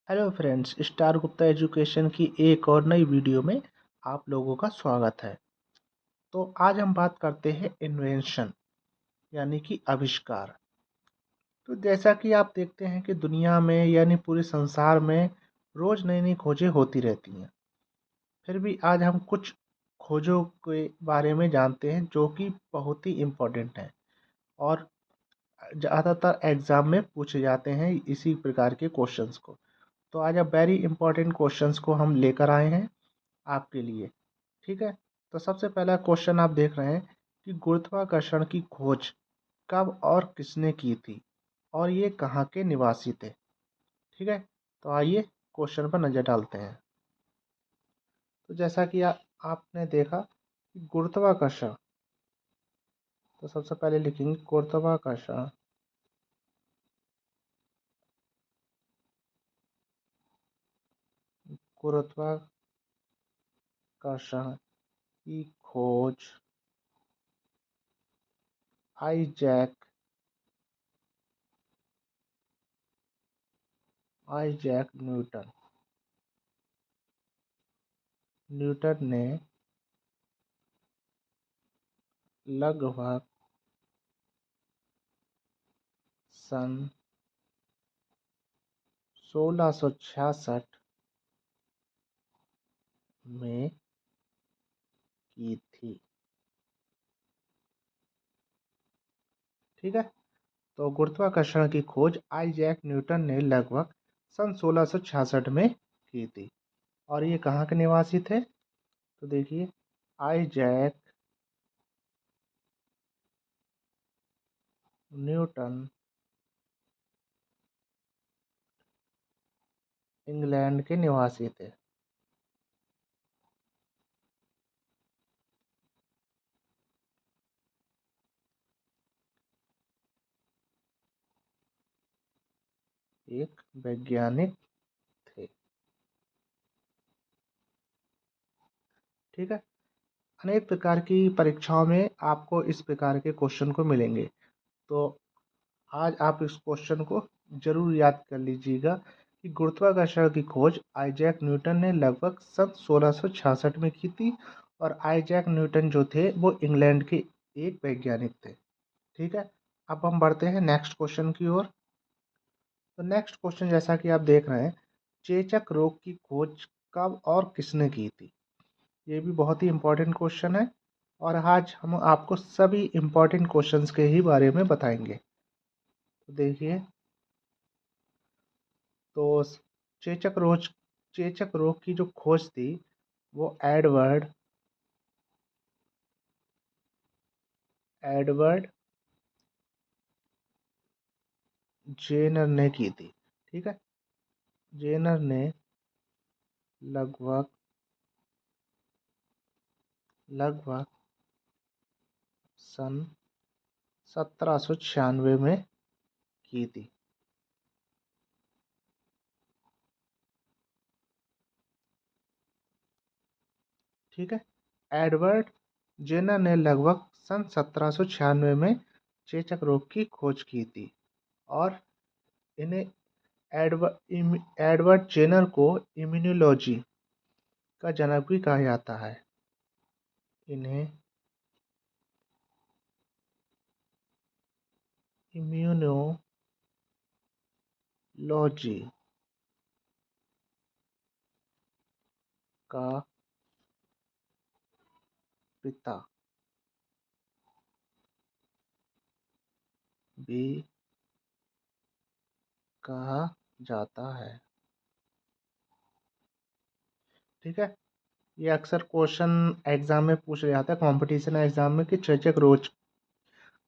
Hello friends, star Gupta education की एक और नई वीडियो में आप लोगों का स्वागत है। तो आज हम बात करते हैं इन्वेंशन यानी कि आविष्कार। तो जैसा कि आप देखते हैं कि दुनिया में यानी पूरे संसार में रोज नई नई खोजें होती रहती हैं। फिर भी आज हम कुछ खोजों के बारे में जानते हैं जो कि बहुत ही इम्पोर्टेंट हैं और ज़्यादातर एग्जाम में पूछे जाते हैं इसी प्रकार के क्वेश्चंस को। तो आज अब वेरी इंपॉर्टेंट क्वेश्चंस को हम लेकर आए हैं आपके लिए। ठीक है। तो सबसे पहला क्वेश्चन आप देख रहे हैं कि गुरुत्वाकर्षण की खोज कब और किसने की थी और ये कहाँ के निवासी थे। ठीक है। तो आइए क्वेश्चन पर नज़र डालते हैं। तो जैसा कि आपने देखा कि गुरुत्वाकर्षण, तो सबसे पहले लिखेंगे गुरुत्वाकर्षण। गुरुत्वाकर्षण की खोज आइजैक आइजैक न्यूटन न्यूटन ने लगभग सन 1666 में की थी। ठीक है। तो गुरुत्वाकर्षण की खोज आइजैक न्यूटन ने लगभग सन 1666 में की थी। और ये कहाँ के निवासी थे? तो देखिए, आइजैक न्यूटन इंग्लैंड के निवासी थे। एक वैज्ञानिक थे। ठीक है। अनेक प्रकार की परीक्षाओं में आपको इस प्रकार के क्वेश्चन को मिलेंगे। तो आज आप इस क्वेश्चन को जरूर याद कर लीजिएगा कि गुरुत्वाकर्षण की खोज आइजैक न्यूटन ने लगभग सन 1666 में की थी और आइजैक न्यूटन जो थे वो इंग्लैंड के एक वैज्ञानिक थे। ठीक है। अब हम बढ़ते हैं नेक्स्ट क्वेश्चन की ओर। तो नेक्स्ट क्वेश्चन जैसा कि आप देख रहे हैं, चेचक रोग की खोज कब और किसने की थी। ये भी बहुत ही इम्पोर्टेंट क्वेश्चन है और आज हम आपको सभी इम्पोर्टेंट क्वेश्चंस के ही बारे में बताएंगे। तो देखिए, तो चेचक रोग की जो खोज थी वो एडवर्ड जेनर ने की थी। ठीक है। जेनर ने लगभग लगभग सन 1796 में की थी। ठीक है। एडवर्ड जेनर ने लगभग सन 1796 में चेचक रोग की खोज की थी और इन्हें एडवर्ड जेनर को इम्यूनोलॉजी का जनक भी कहा जाता है। इन्हें इम्यूनोलॉजी का पिता भी कहा जाता है। ठीक है। ये अक्सर क्वेश्चन एग्जाम में पूछ लिया जाता है, कंपटीशन एग्जाम में, कि चेचक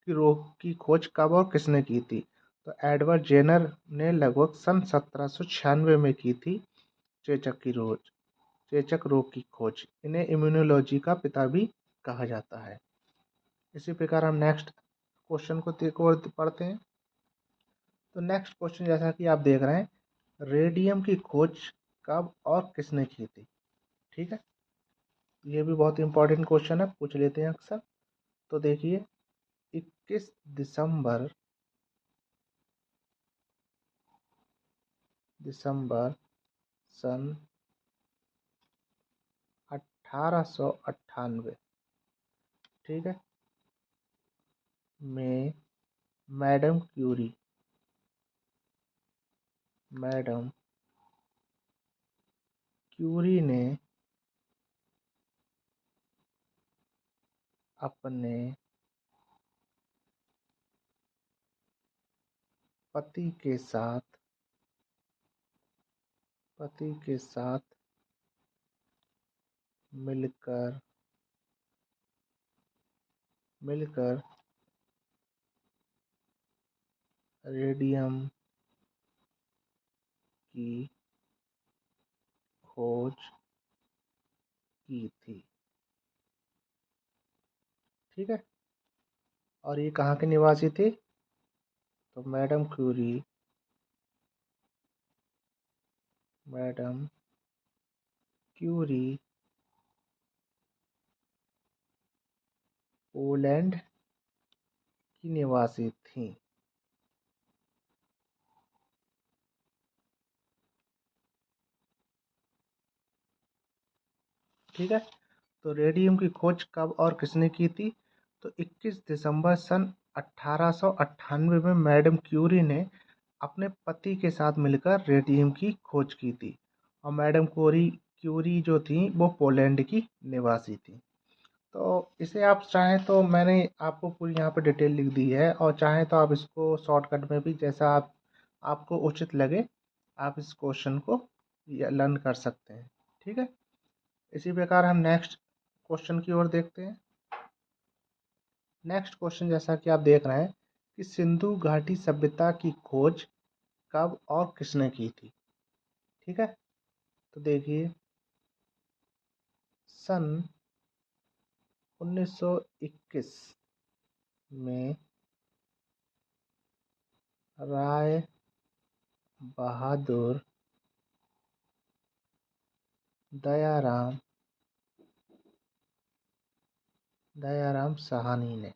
रोग की खोज कब और किसने की थी। तो एडवर्ड जेनर ने लगभग सन 1796 में की थी चेचक रोग की खोज। इन्हें इम्यूनोलॉजी का पिता भी कहा जाता है। इसी प्रकार हम नेक्स्ट क्वेश्चन को और पढ़ते हैं। तो नेक्स्ट क्वेश्चन जैसा कि आप देख रहे हैं, रेडियम की खोज कब और किसने की थी। ठीक है। ये भी बहुत इंपॉर्टेंट क्वेश्चन है, पूछ लेते हैं अक्सर। तो देखिए, 21 दिसंबर दिसंबर सन 1898, ठीक है, में मैडम क्यूरी ने अपने पति के साथ मिलकर रेडियम की खोज की थी, ठीक है। और ये कहाँ के निवासी थे? तो मैडम क्यूरी पोलैंड की निवासी थी। ठीक है, तो रेडियम की खोज कब और किसने की थी? तो 21 दिसंबर सन 1898 में मैडम क्यूरी ने अपने पति के साथ मिलकर रेडियम की खोज की थी। और मैडम क्यूरी जो थी वो पोलैंड की निवासी थी। तो इसे आप चाहें तो मैंने आपको पूरी यहाँ पे डिटेल लिख दी है, और चाहें तो आप इसको शॉर्टकट में भी जैसा आपको उचित लगे आप इस क्वेश्चन को लर्न कर सकते हैं। ठीक है, इसी प्रकार हम नेक्स्ट क्वेश्चन की ओर देखते हैं। नेक्स्ट क्वेश्चन जैसा कि आप देख रहे हैं कि सिंधु घाटी सभ्यता की खोज कब और किसने की थी? ठीक है, तो देखिए सन 1921 में राय बहादुर दयाराम साहनी ने,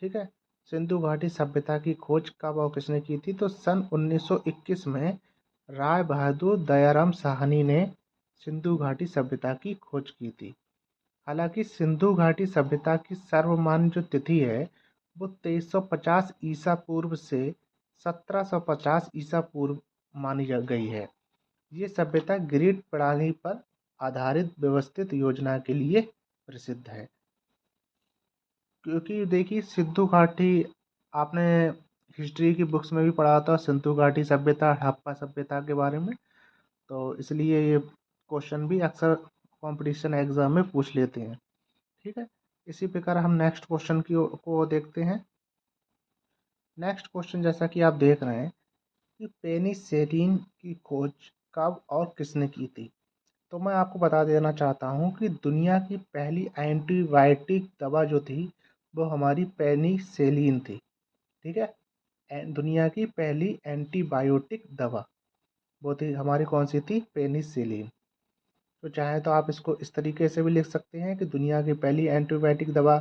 ठीक है, सिंधु घाटी सभ्यता की खोज कब और किसने की थी? तो सन 1921 में राय बहादुर दयाराम साहनी ने सिंधु घाटी सभ्यता की खोज की थी। हालांकि सिंधु घाटी सभ्यता की सर्वमान्य जो तिथि है वो 2350 ईसा पूर्व से 1750 ईसा पूर्व मानी जा गई है। ये सभ्यता ग्रिड प्रणाली पर आधारित व्यवस्थित योजना के लिए प्रसिद्ध है। क्योंकि देखिए सिंधु घाटी आपने हिस्ट्री की बुक्स में भी पढ़ा था, सिंधु घाटी सभ्यता हड़प्पा सभ्यता के बारे में, तो इसलिए ये क्वेश्चन भी अक्सर कंपटीशन एग्जाम में पूछ लेते हैं। ठीक है, इसी प्रकार हम नेक्स्ट क्वेश्चन को देखते हैं। नेक्स्ट क्वेश्चन जैसा कि आप देख रहे हैं कि पेनिसिलिन की खोज कब और किसने की थी? तो मैं आपको बता देना चाहता हूँ कि दुनिया की पहली एंटीबायोटिक दवा जो थी वो हमारी पेनिसिलिन थी। ठीक है, दुनिया की पहली एंटीबायोटिक दवा वो थी हमारी, कौन सी थी? पेनिसिलिन। तो चाहे तो आप इसको इस तरीके से भी लिख सकते हैं कि दुनिया की पहली एंटीबायोटिक दवा,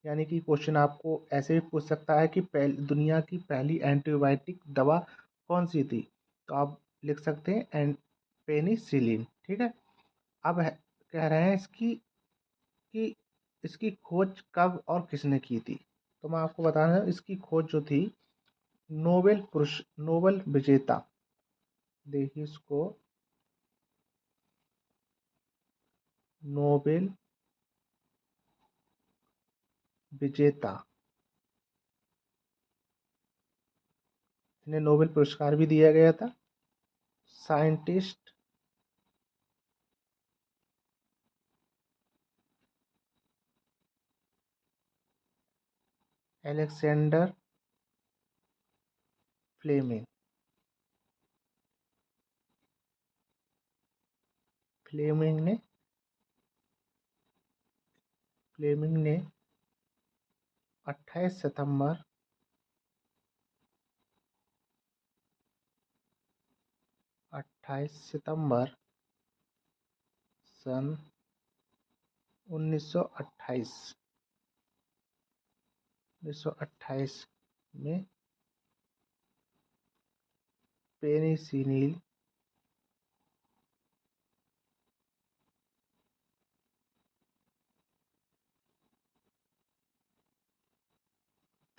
यानी कि क्वेश्चन आपको ऐसे भी पूछ सकता है कि दुनिया की पहली एंटीबायोटिक दवा कौन सी थी? तो आप लिख सकते हैं पेनिसिलिन। ठीक है, अब कह रहे हैं कि इसकी खोज कब और किसने की थी? तो मैं आपको बता रहा हूँ इसकी खोज जो थी नोबेल विजेता, देखिए इसको, नोबेल विजेता, इन्हें नोबेल पुरस्कार भी दिया गया था, साइंटिस्ट एलेक्जेंडर फ्लेमिंग। फ्लेमिंग ने फ्लेमिंग ने 28 सितंबर 28 सितंबर सन 1928 1928 में पेनिसिलिन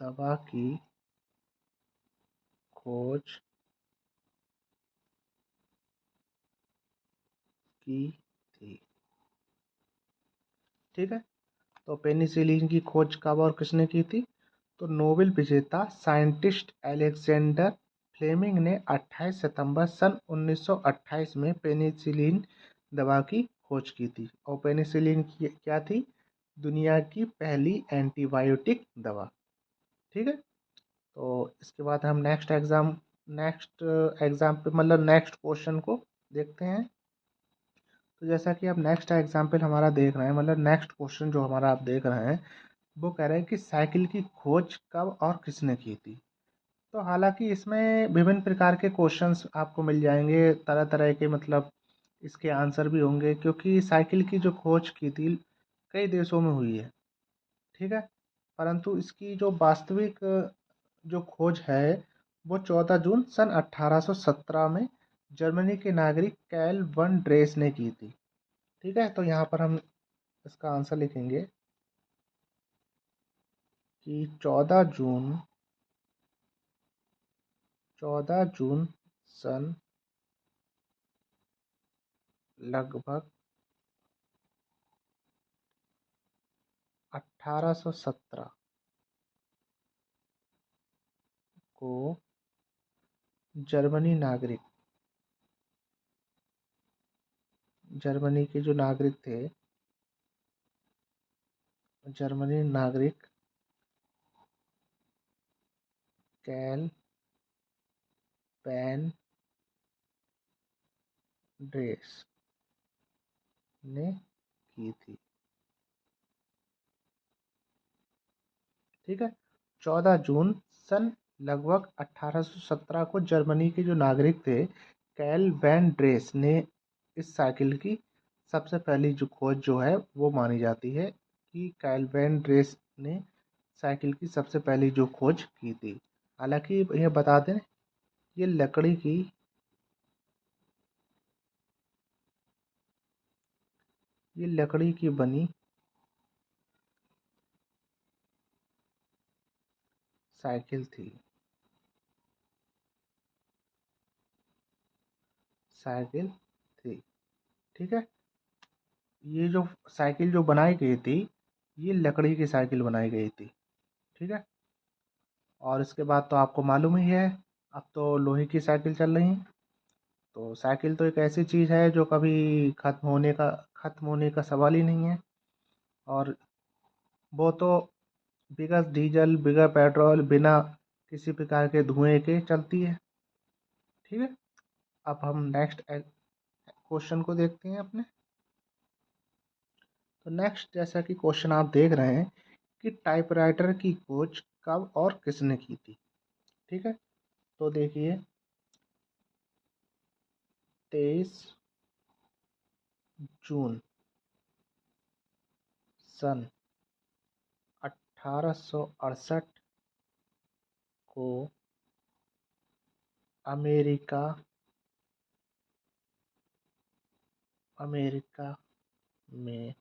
दवा की खोज की थी। ठीक है, तो पेनिसिलिन की खोज कब और किसने की थी? तो नोबेल विजेता साइंटिस्ट अलेक्जेंडर फ्लेमिंग ने 28 सितंबर सन 1928 में पेनिसिलिन दवा की खोज की थी। और पेनिसिलिन की क्या थी? दुनिया की पहली एंटीबायोटिक दवा। ठीक है, तो इसके बाद हम नेक्स्ट एग्जाम पे मतलब नेक्स्ट क्वेश्चन को देखते हैं। तो जैसा कि आप नेक्स्ट एग्जाम्पल हमारा देख रहे हैं, मतलब नेक्स्ट क्वेश्चन जो हमारा आप देख रहे हैं, वो कह रहे हैं कि साइकिल की खोज कब और किसने की थी। तो हालांकि इसमें विभिन्न प्रकार के क्वेश्चंस आपको मिल जाएंगे, तरह तरह के, मतलब इसके आंसर भी होंगे, क्योंकि साइकिल की जो खोज की थी कई देशों में हुई है। ठीक है, परंतु इसकी जो वास्तविक जो खोज है वो 14 जून सन 1817 में जर्मनी के नागरिक कैल वन ड्रेस ने की थी। ठीक है, तो यहाँ पर हम इसका आंसर लिखेंगे कि 14 जून सन लगभग 1817 को जर्मनी नागरिक जर्मनी के जो नागरिक थे, जर्मनी नागरिक कैल वैन ड्रेस ने की थी। ठीक है, 14 जून सन लगभग 1817 को जर्मनी के जो नागरिक थे कैल वैन ड्रेस ने इस साइकिल की सबसे पहली जो खोज जो है वो मानी जाती है कि कैल वैन ड्रेस ने साइकिल की सबसे पहली जो खोज की थी। हालांकि ये बता दें, ये लकड़ी की ये लकड़ी की बनी साइकिल थी। साइकिल थी। ठीक है, ये जो साइकिल जो बनाई गई थी, ये लकड़ी की साइकिल बनाई गई थी। ठीक है, और इसके बाद तो आपको मालूम ही है, अब तो लोहे की साइकिल चल रही हैं। तो साइकिल तो एक ऐसी चीज़ है जो कभी खत्म होने का सवाल ही नहीं है। और वो तो बिगर डीजल बिगर पेट्रोल बिना किसी प्रकार के धुएं के चलती है। ठीक है, अब हम नेक्स्ट क्वेश्चन को देखते हैं अपने। तो नेक्स्ट जैसा कि क्वेश्चन आप देख रहे हैं कि टाइपराइटर की खोज कब और किसने की थी। ठीक है, तो देखिए 23 जून सन 1868 को अमेरिका अमेरिका में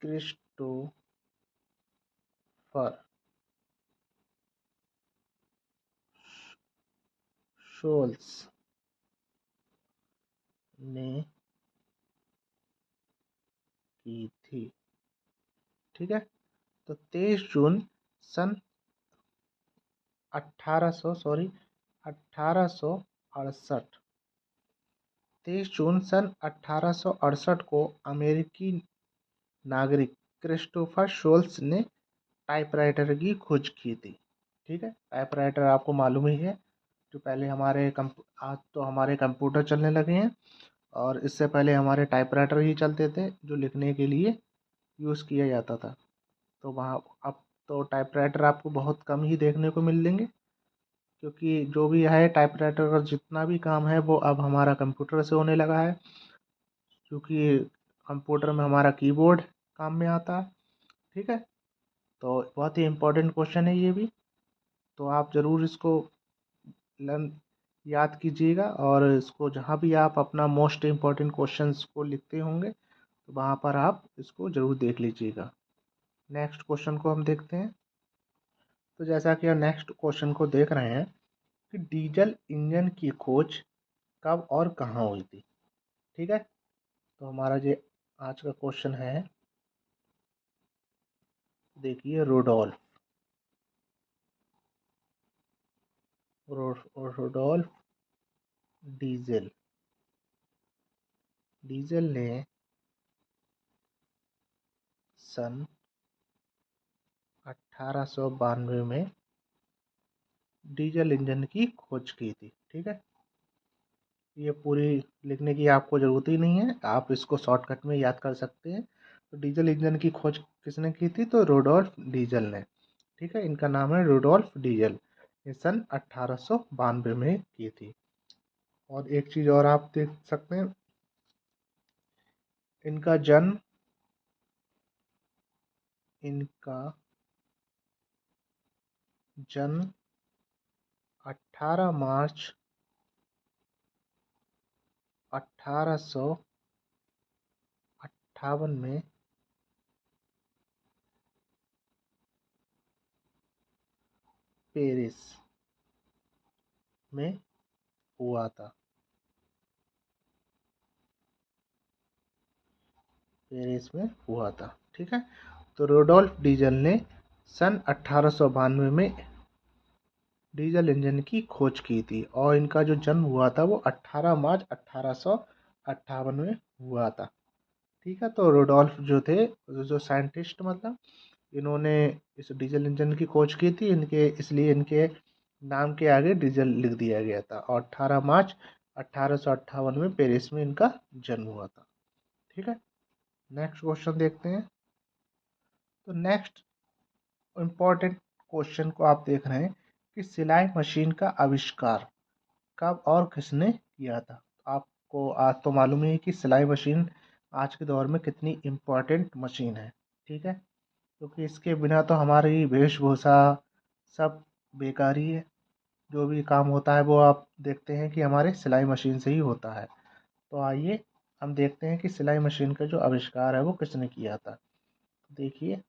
क्रिस्टोफर शोल्स ने की थी। ठीक है, तो 23 जून सन 1868 23 जून सन 1868 को अमेरिकी नागरिक क्रिस्टोफर शोल्स ने टाइपराइटर की खोज की थी। ठीक है, टाइपराइटर आपको मालूम ही है, जो पहले आज तो हमारे कंप्यूटर चलने लगे हैं, और इससे पहले हमारे टाइपराइटर ही चलते थे जो लिखने के लिए यूज़ किया जाता था। तो वहाँ अब तो टाइपराइटर आपको बहुत कम ही देखने को मिलेंगे, क्योंकि जो भी है टाइपराइटर का जितना भी काम है वो अब हमारा कंप्यूटर से होने लगा है, क्योंकि कंप्यूटर में हमारा कीबोर्ड काम में आता है। ठीक है, तो बहुत ही इम्पोर्टेंट क्वेश्चन है ये भी, तो आप ज़रूर इसको लर्न याद कीजिएगा, और इसको जहाँ भी आप अपना मोस्ट इम्पोर्टेंट क्वेश्चंस को लिखते होंगे तो वहाँ पर आप इसको ज़रूर देख लीजिएगा। नेक्स्ट क्वेश्चन को हम देखते हैं। तो जैसा कि हम नेक्स्ट क्वेश्चन को देख रहे हैं कि डीजल इंजन की खोज कब और कहाँ हुई थी। ठीक है, तो हमारा ये आज का क्वेश्चन है, देखिए रोडोल्फ डीजल डीजल ने सन 1892 में डीजल इंजन की खोज की थी। ठीक है, ये पूरी लिखने की आपको ज़रूरत ही नहीं है, आप इसको शॉर्टकट में याद कर सकते हैं। तो डीजल इंजन की खोज किसने की थी, तो रोडोल्फ डीजल ने। ठीक है, इनका नाम है रोडोल्फ डीजल। ये सन 1892 में की थी। और एक चीज़ और आप देख सकते हैं, इनका जन्म इनका जन्म 18 मार्च 1858 में पेरिस में हुआ था। पेरिस में हुआ था। ठीक है, तो रोडोल्फ डीजल ने सन 1892 में डीजल इंजन की खोज की थी, और इनका जो जन्म हुआ था वो 18 मार्च 1858 में हुआ था। ठीक है, तो रोडोल्फ जो थे, जो साइंटिस्ट मतलब, इन्होंने इस डीजल इंजन की खोज की थी, इनके इसलिए इनके नाम के आगे डीजल लिख दिया गया था, और 18 मार्च 1858 में पेरिस में इनका जन्म हुआ था। ठीक है, नेक्स्ट क्वेश्चन देखते हैं। तो नेक्स्ट इम्पॉर्टेंट क्वेश्चन को आप देख रहे हैं कि सिलाई मशीन का आविष्कार कब और किसने किया था। आपको आज तो मालूम ही है कि सिलाई मशीन आज के दौर में कितनी इम्पोर्टेंट मशीन है। ठीक है, क्योंकि इसके बिना तो हमारी वेशभूषा सब बेकार ही है। जो भी काम होता है वो आप देखते हैं कि हमारे सिलाई मशीन से ही होता है। तो आइए हम देखते हैं कि सिलाई मशीन का जो आविष्कार है वो किसने किया था। देखिए,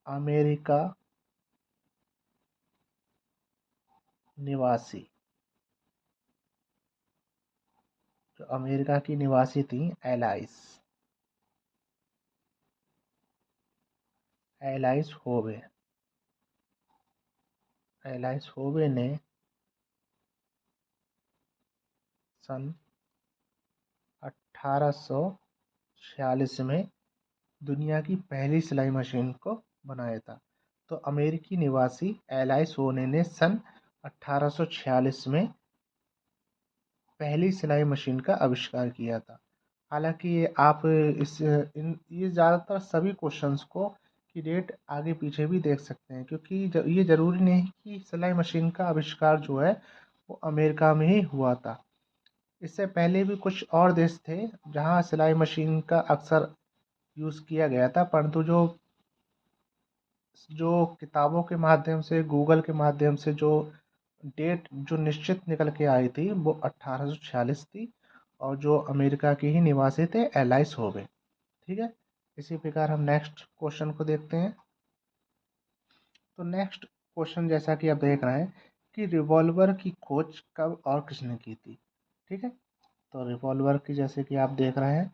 अमेरिका निवासी जो अमेरिका की निवासी थी एलाइस होवे एलाइस होवे ने सन 1846 में दुनिया की पहली सिलाई मशीन को बनाया था। तो अमेरिकी निवासी एलाइस होने ने सन 1846 में पहली सिलाई मशीन का आविष्कार किया था। हालांकि आप ये ज़्यादातर सभी क्वेश्चंस को की डेट आगे पीछे भी देख सकते हैं, क्योंकि ये ज़रूरी नहीं कि सिलाई मशीन का आविष्कार जो है वो अमेरिका में ही हुआ था। इससे पहले भी कुछ और देश थे जहां सिलाई मशीन का अक्सर यूज़ किया गया था, परंतु जो जो किताबों के माध्यम से, गूगल के माध्यम से जो डेट जो निश्चित निकल के आई थी वो 1846 थी, और जो अमेरिका के ही निवासी थे एलाइस होवे। ठीक है, इसी प्रकार हम नेक्स्ट क्वेश्चन को देखते हैं। तो नेक्स्ट क्वेश्चन जैसा कि आप देख रहे हैं कि रिवॉल्वर की खोज कब और किसने की थी। ठीक है, तो रिवॉल्वर की जैसे कि आप देख रहे हैं,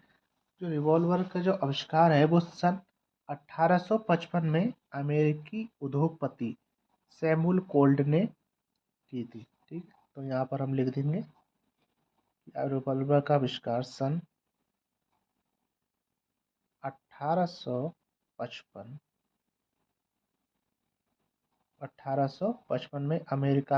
जो रिवॉल्वर का जो आविष्कार है वो सन 1855 में अमेरिकी उद्योगपति सैमुअल कोल्ड ने की थी। ठीक, तो यहाँ पर हम लिख देंगे कि रिवॉल्वर का आविष्कार सन 1855 1855 में अमेरिकी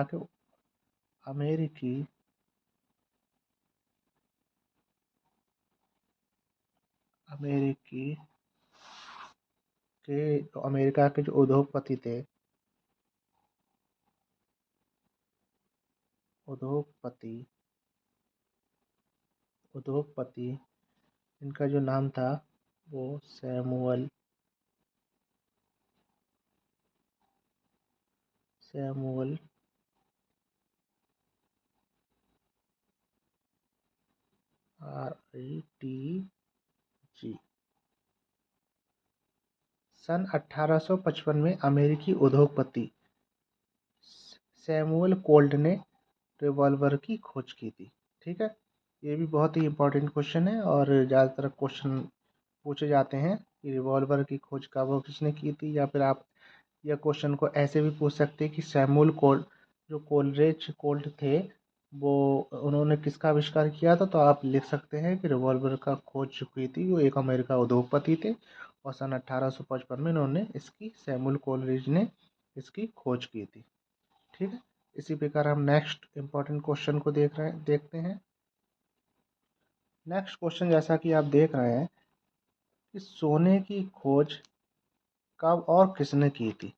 अमेरिकी अमेरिका के जो उद्योगपति थे, उद्योगपति उद्योगपति इनका जो नाम था वो सैमुअल सैमुअल RITG। सन 1855 में अमेरिकी उद्योगपति सैमुअल कोल्ट ने रिवॉल्वर की खोज की थी। ठीक है, ये भी बहुत ही इम्पोर्टेंट क्वेश्चन है और ज़्यादातर क्वेश्चन पूछे जाते हैं कि रिवॉल्वर की खोज कब और किसने की थी, या फिर आप यह क्वेश्चन को ऐसे भी पूछ सकते हैं कि सैमुअल कोल्ट जो कोलरेज कोल्ट थे वो उन्होंने किसका आविष्कार किया था। तो आप लिख सकते हैं कि रिवॉल्वर का खोज जो की थी वो एक अमेरिका उद्योगपति थे और सन 1855 में इन्होंने इसकी सैमुअल कोलरेज ने इसकी खोज की थी। ठीक है, इसी प्रकार हम नेक्स्ट इम्पोर्टेंट क्वेश्चन को देखते हैं। नेक्स्ट क्वेश्चन जैसा कि आप देख रहे हैं कि सोने की खोज कब और किसने की थी।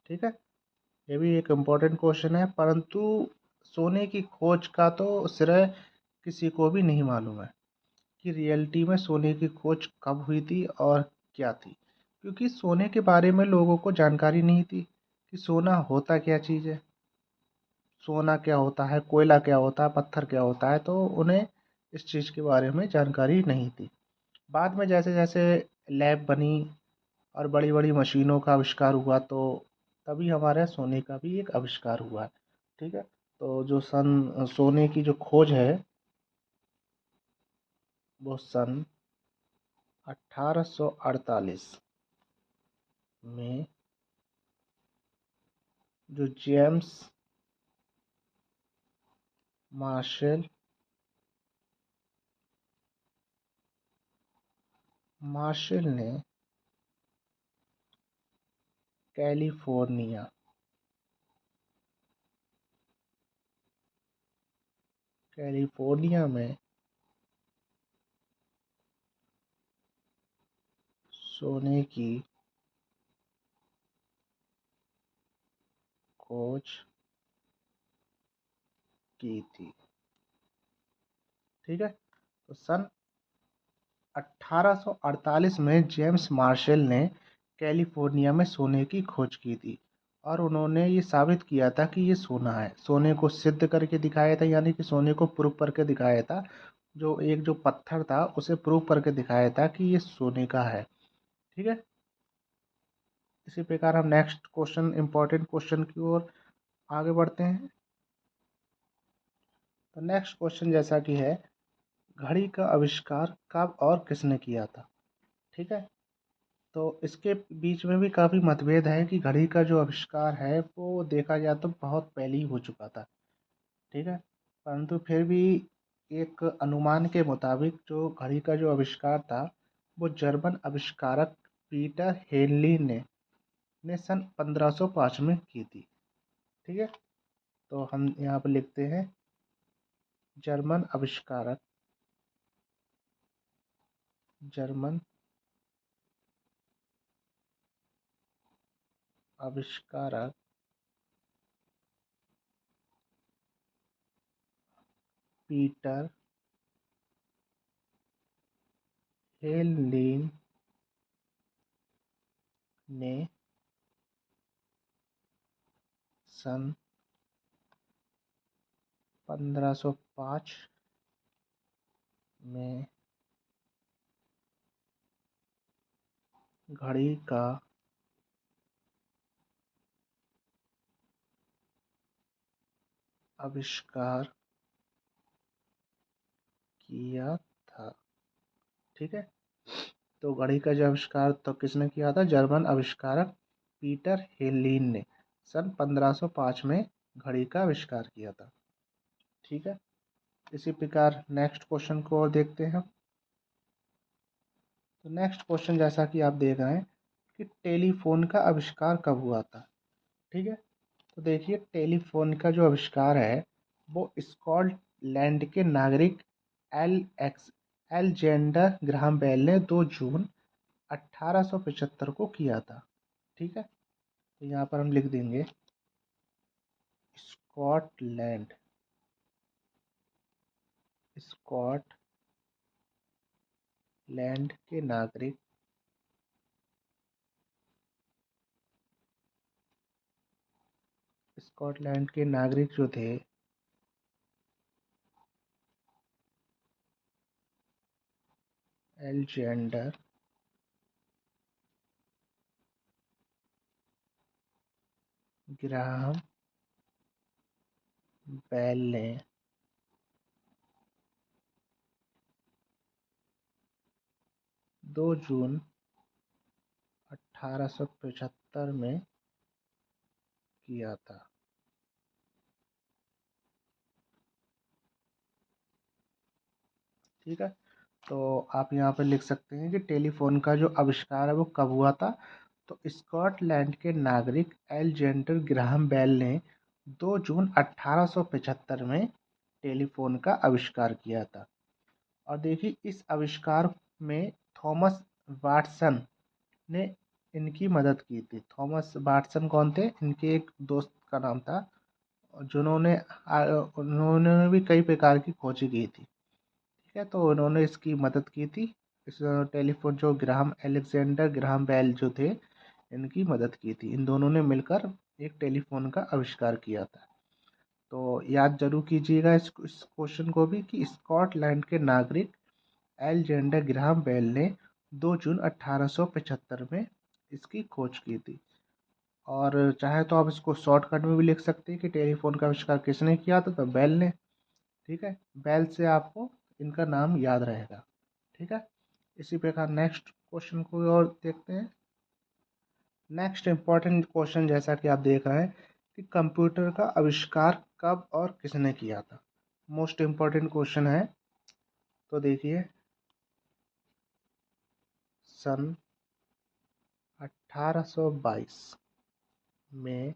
ठीक है, ये भी एक इम्पोर्टेंट क्वेश्चन है, परंतु सोने की खोज का तो श्रेय किसी को भी नहीं मालूम है कि रियलिटी में सोने की खोज कब हुई थी और क्या थी, क्योंकि सोने के बारे में लोगों को जानकारी नहीं थी कि सोना होता क्या चीज़ है, सोना क्या होता है, कोयला क्या होता है, पत्थर क्या होता है, तो उन्हें इस चीज़ के बारे में जानकारी नहीं थी। बाद में जैसे जैसे लैब बनी और बड़ी बड़ी मशीनों का आविष्कार हुआ तो तभी हमारे सोने का भी एक आविष्कार हुआ। ठीक है, तो जो सोने की जो खोज है वो सन 1848 में जो जेम्स मार्शल मार्शल ने कैलिफोर्निया कैलिफोर्निया में सोने की खोज की थी। ठीक है, तो सन 1848 में जेम्स मार्शल ने कैलिफोर्निया में सोने की खोज की थी और उन्होंने ये साबित किया था कि ये सोना है। सोने को सिद्ध करके दिखाया था, यानी कि सोने को प्रूव करके दिखाया था। जो एक जो पत्थर था उसे प्रूव करके दिखाया था कि ये सोने का है। ठीक है, इसी प्रकार हम नेक्स्ट क्वेश्चन इंपॉर्टेंट क्वेश्चन की ओर आगे बढ़ते हैं। तो नेक्स्ट क्वेश्चन जैसा कि है, घड़ी का आविष्कार कब और किसने किया था। ठीक है, तो इसके बीच में भी काफ़ी मतभेद है कि घड़ी का जो आविष्कार है वो देखा जाए तो बहुत पहले ही हो चुका था। ठीक है, परंतु फिर भी एक अनुमान के मुताबिक जो घड़ी का जो आविष्कार था वो जर्मन आविष्कारक पीटर हेनली ने सन 1505 में की थी। ठीक है, तो हम यहाँ पर लिखते हैं जर्मन आविष्कारक जर्मन आविष्कारक पीटर हेनलीन ने सन 1505 में घड़ी का आविष्कार किया था। ठीक है, तो घड़ी का जो आविष्कार तो किसने किया था, जर्मन आविष्कारक पीटर हेनलीन ने सन 1505 में घड़ी का आविष्कार किया था। ठीक है, इसी प्रकार नेक्स्ट क्वेश्चन को और देखते हैं। तो नेक्स्ट क्वेश्चन जैसा कि आप देख रहे हैं कि टेलीफोन का आविष्कार कब हुआ था। ठीक है, तो देखिए टेलीफोन का जो आविष्कार है वो स्कॉटलैंड के नागरिक एल एक्स एलेक्जेंडर ग्राहम बेल ने 2 जून 1875 को किया था। ठीक है, तो यहाँ पर हम लिख देंगे स्कॉटलैंड स्कॉटलैंड के नागरिक स्कॉटलैंड के नागरिक जो थे एलेक्जेंडर ग्राहम बेल ने 2 जून 1875 में किया था। ठीक है, तो आप यहाँ पे लिख सकते हैं कि टेलीफोन का जो आविष्कार है वो कब हुआ था। तो स्कॉटलैंड के नागरिक एलेक्जेंडर ग्राहम बेल ने 2 जून 1875 में टेलीफोन का आविष्कार किया था। और देखिए इस आविष्कार में थॉमस वाटसन ने इनकी मदद की थी। थॉमस वाटसन कौन थे? इनके एक दोस्त का नाम था, जिन्होंने उन्होंने भी कई प्रकार की खोजें की थी। ठीक है, तो उन्होंने इसकी मदद की थी। इस टेलीफोन जो ग्राहम एलेक्जेंडर ग्राहम बेल जो थे, इनकी मदद की थी। इन दोनों ने मिलकर एक टेलीफोन का आविष्कार किया था। तो याद जरूर कीजिएगा इस क्वेश्चन को भी कि स्कॉटलैंड के नागरिक एलेक्जेंडर ग्राहम बेल ने 2 जून 1875 में इसकी खोज की थी। और चाहे तो आप इसको शॉर्टकट में भी लिख सकते हैं कि टेलीफोन का आविष्कार किसने किया था, तो बेल ने। ठीक है, बेल से आपको इनका नाम याद रहेगा। ठीक है, इसी प्रकार नेक्स्ट क्वेश्चन को और देखते हैं। नेक्स्ट इम्पॉर्टेंट क्वेश्चन जैसा कि आप देख रहे हैं कि कंप्यूटर का आविष्कार कब और किसने किया था। मोस्ट इम्पॉर्टेंट क्वेश्चन है। तो देखिए सन 1822 में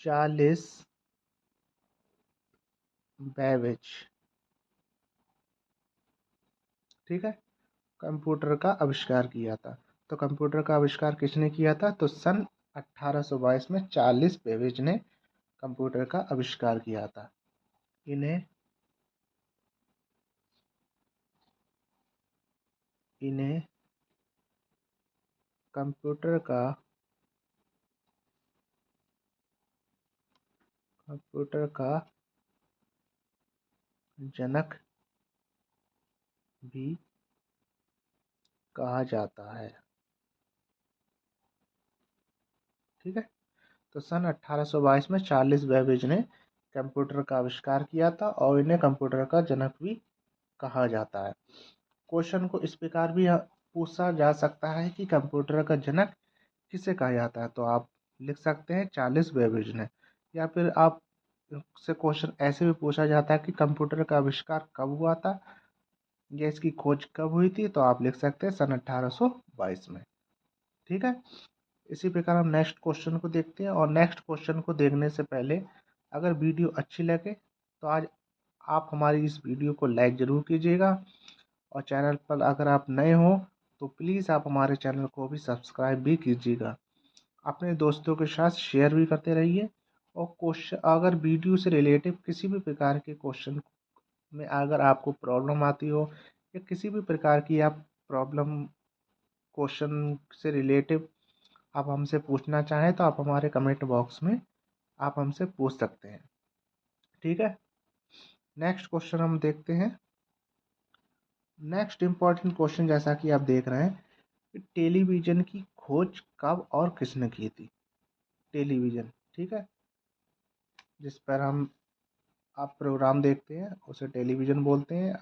चार्ल्स बेबेज, ठीक है, कंप्यूटर का आविष्कार किया था। तो कंप्यूटर का आविष्कार किसने किया था? तो सन 1822 में चार्ल्स बेबेज ने कंप्यूटर का आविष्कार किया था। इन्हें इन्हें कंप्यूटर का कंप्यूटर का जनक भी कहा जाता है। ठीक है, तो सन 1822 में चार्ल्स बेबेज ने कंप्यूटर का आविष्कार किया था और इन्हें कंप्यूटर का जनक भी कहा जाता है। क्वेश्चन को इस प्रकार भी पूछा जा सकता है कि कंप्यूटर का जनक किसे कहा जाता है, तो आप लिख सकते हैं चार्ल्स बेबेज ने। या फिर आप से क्वेश्चन ऐसे भी पूछा जाता है कि कंप्यूटर का आविष्कार कब हुआ था या इसकी खोज कब हुई थी, तो आप लिख सकते हैं सन 1822 में। ठीक है, इसी प्रकार हम नेक्स्ट क्वेश्चन को देखते हैं। और नेक्स्ट क्वेश्चन को देखने से पहले अगर वीडियो अच्छी लगे तो आज आप हमारी इस वीडियो को लाइक ज़रूर कीजिएगा। और चैनल पर अगर आप नए हो तो प्लीज़ आप हमारे चैनल को भी सब्सक्राइब भी कीजिएगा। अपने दोस्तों के साथ शेयर भी करते रहिए। और क्वेश्चन अगर वीडियो से रिलेटिव किसी भी प्रकार के क्वेश्चन में अगर आपको प्रॉब्लम आती हो या किसी भी प्रकार की आप प्रॉब्लम क्वेश्चन से रिलेटिव आप हमसे पूछना चाहें तो आप हमारे कमेंट बॉक्स में आप हमसे पूछ सकते हैं। ठीक है, नेक्स्ट क्वेश्चन हम देखते हैं। नेक्स्ट इम्पॉर्टेंट क्वेश्चन जैसा कि आप देख रहे हैं कि टेलीविज़न की खोज कब और किसने की थी। टेलीविज़न, ठीक है, जिस पर हम आप प्रोग्राम देखते हैं उसे टेलीविज़न बोलते हैं।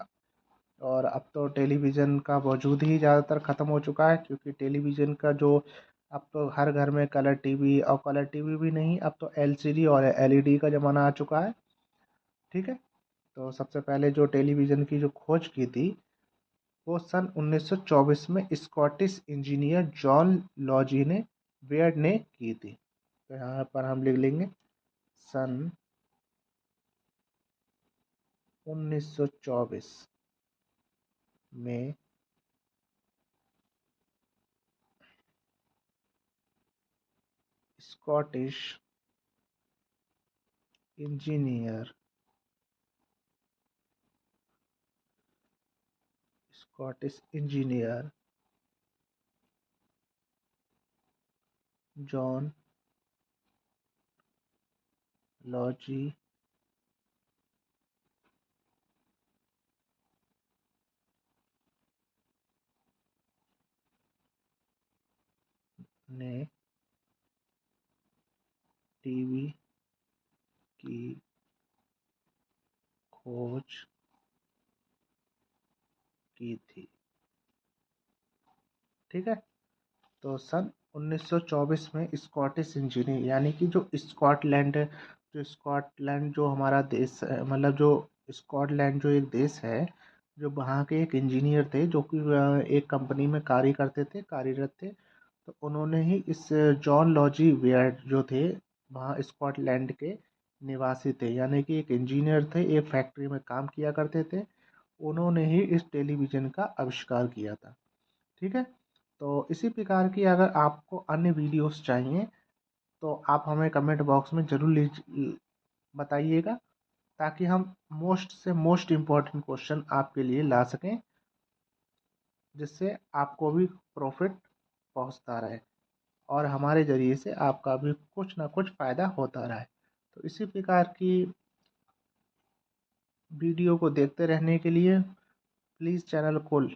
और अब तो टेलीविज़न का वजूद ही ज़्यादातर ख़त्म हो चुका है, क्योंकि टेलीविज़न का जो अब तो हर घर में कलर टीवी, और कलर टीवी भी नहीं, अब तो एलसीडी और एलईडी का ज़माना आ चुका है। ठीक है, तो सबसे पहले जो टेलीविज़न की जो खोज की थी वो सन 1924 में स्कॉटिश इंजीनियर जॉन लॉजी ने बेयर्ड ने की थी। तो यहाँ पर हम लिख लेंगे सन 1924 में Scottish engineer Scottish engineer John logy ने टीवी की खोज की थी। ठीक है। तो सन 1924 में स्कॉटिश इंजीनियर यानी कि जो हमारा देश है, मतलब जो स्कॉटलैंड जो एक देश है, जो वहाँ के एक इंजीनियर थे जो कि एक कंपनी में कार्यरत थे। तो उन्होंने ही इस जॉन लॉजी वेयर जो थे, वहाँ स्कॉटलैंड के निवासी थे, यानी कि एक इंजीनियर थे, एक फैक्ट्री में काम किया करते थे। उन्होंने ही इस टेलीविज़न का आविष्कार किया था। ठीक है। तो इसी प्रकार की अगर आपको अन्य वीडियोस चाहिए तो आप हमें कमेंट बॉक्स में ज़रूर बताइएगा, ताकि हम मोस्ट से मोस्ट इम्पॉर्टेंट क्वेश्चन आपके लिए ला सकें, जिससे आपको भी प्रॉफिट पहुंचता रहे और हमारे ज़रिए से आपका भी कुछ ना कुछ फ़ायदा होता रहे। तो इसी प्रकार की वीडियो को देखते रहने के लिए प्लीज़ चैनल को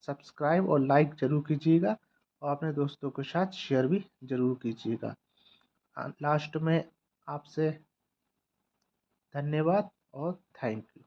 सब्सक्राइब और लाइक ज़रूर कीजिएगा और अपने दोस्तों के साथ शेयर भी ज़रूर कीजिएगा। लास्ट में आपसे धन्यवाद और थैंक यू।